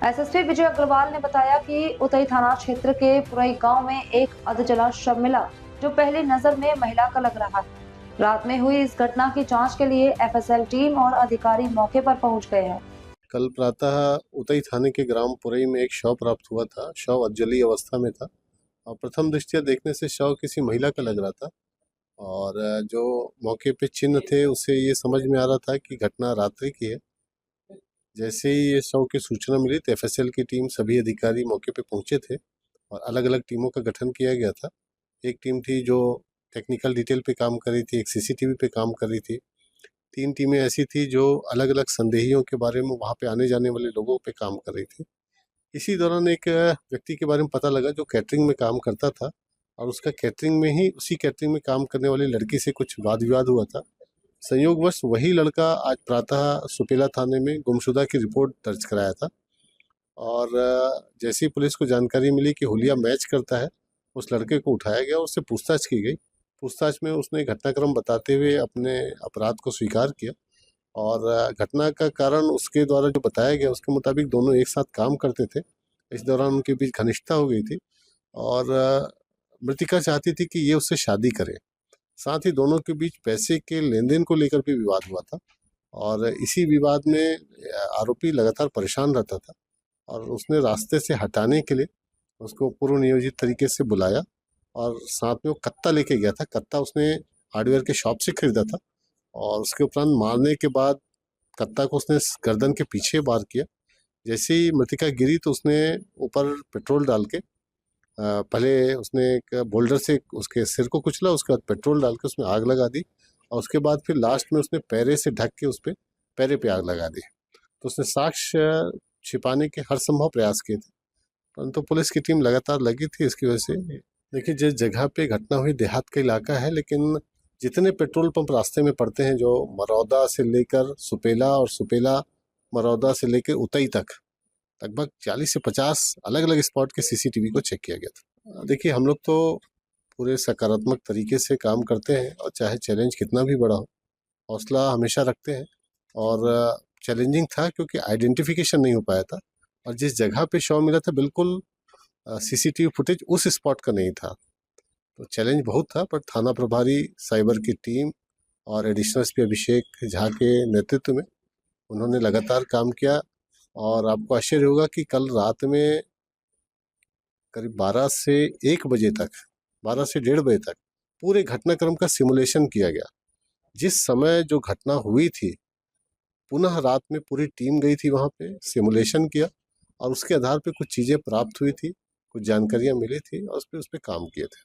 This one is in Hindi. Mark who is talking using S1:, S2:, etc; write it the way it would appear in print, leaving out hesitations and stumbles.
S1: एसएसपी विजय अग्रवाल ने बताया कि उतई थाना क्षेत्र के पुरई गांव में एक अधजला शव मिला, जो पहली नजर में महिला का लग रहा है। रात में हुई इस घटना की जांच के लिए एफएसएल टीम और अधिकारी मौके पर पहुंच गए हैं।
S2: कल प्रातः उतई थाने के ग्राम पुरई में एक शव प्राप्त हुआ था। शव अधजली अवस्था में था और प्रथम दृष्टया देखने से शव किसी महिला का लग रहा था। और जो मौके पे चिन्ह थे उससे ये समझ में आ रहा था कि घटना रात्रि की है। जैसे ही ये शव की सूचना मिली तो एफएसएल की टीम, सभी अधिकारी मौके पे पहुंचे थे और अलग अलग टीमों का गठन किया गया था। एक टीम थी जो टेक्निकल डिटेल पे काम कर रही थी, एक सीसीटीवी पे काम कर रही थी। 3 टीमें ऐसी थी जो अलग अलग संदेहियों के बारे में, वहाँ पे आने जाने वाले लोगों पे काम कर रही थी। इसी दौरान एक व्यक्ति के बारे में पता लगा जो कैटरिंग में काम करता था और उसका कैटरिंग में ही, उसी कैटरिंग में काम करने वाली लड़की से कुछ वाद विवाद हुआ था। संयोगवश वही लड़का आज प्रातः सुपेला थाने में गुमशुदा की रिपोर्ट दर्ज कराया था। और जैसे ही पुलिस को जानकारी मिली कि हुलिया मैच करता है, उस लड़के को उठाया गया और उससे पूछताछ की गई। पूछताछ में उसने घटनाक्रम बताते हुए अपने अपराध को स्वीकार किया और घटना का कारण उसके द्वारा जो बताया गया उसके मुताबिक दोनों एक साथ काम करते थे। इस दौरान उनके बीच घनिष्ठता हो गई थी और मृतिका चाहती थी कि ये उससे शादी करे। साथ ही दोनों के बीच पैसे के लेन देन को लेकर भी विवाद हुआ था और इसी विवाद में आरोपी लगातार परेशान रहता था और उसने रास्ते से हटाने के लिए उसको पूर्व नियोजित तरीके से बुलाया और साथ में वो कत्ता लेके गया था। कत्ता उसने हार्डवेयर के शॉप से खरीदा था और उसके उपरांत मारने के बाद कत्ता को उसने गर्दन के पीछे वार किया। जैसे ही मृतिका गिरी तो उसने ऊपर पेट्रोल डाल के पहले उसने एक बोल्डर से उसके सिर को कुचला, उसके बाद पेट्रोल डाल के उसमें आग लगा दी और उसके बाद फिर लास्ट में उसने पैरे से ढक के उस पर पैरे पे आग लगा दी। तो उसने साक्ष्य छिपाने के हर संभव प्रयास किए थे, परंतु पुलिस की टीम लगातार लगी थी इसकी वजह से। देखिए, जिस जगह पे घटना हुई देहात का इलाका है, लेकिन जितने पेट्रोल पंप रास्ते में पड़ते हैं, जो मरौदा से लेकर सुपेला और सुपेला मरौदा से लेकर उतई तक, लगभग 40 से 50 अलग अलग स्पॉट के सीसीटीवी को चेक किया गया था। देखिए, हम लोग तो पूरे सकारात्मक तरीके से काम करते हैं और चाहे चैलेंज कितना भी बड़ा हो, हौसला हमेशा रखते हैं। और चैलेंजिंग था क्योंकि आइडेंटिफिकेशन नहीं हो पाया था और जिस जगह पे शव मिला था बिल्कुल सीसीटीवी फुटेज उस स्पॉट का नहीं था। तो चैलेंज बहुत था, पर थाना प्रभारी साइबर की टीम और एडिशनल एसपी अभिषेक झा के नेतृत्व में उन्होंने लगातार काम किया। और आपको आश्चर्य होगा कि कल रात में करीब 12 से 1 बजे तक, 12 से 1:30 बजे तक पूरे घटनाक्रम का सिमुलेशन किया गया। जिस समय जो घटना हुई थी, पुनः रात में पूरी टीम गई थी वहाँ पे, सिमुलेशन किया और उसके आधार पे कुछ चीज़ें प्राप्त हुई थी, कुछ जानकारियाँ मिली थी और उस पे काम किए थे।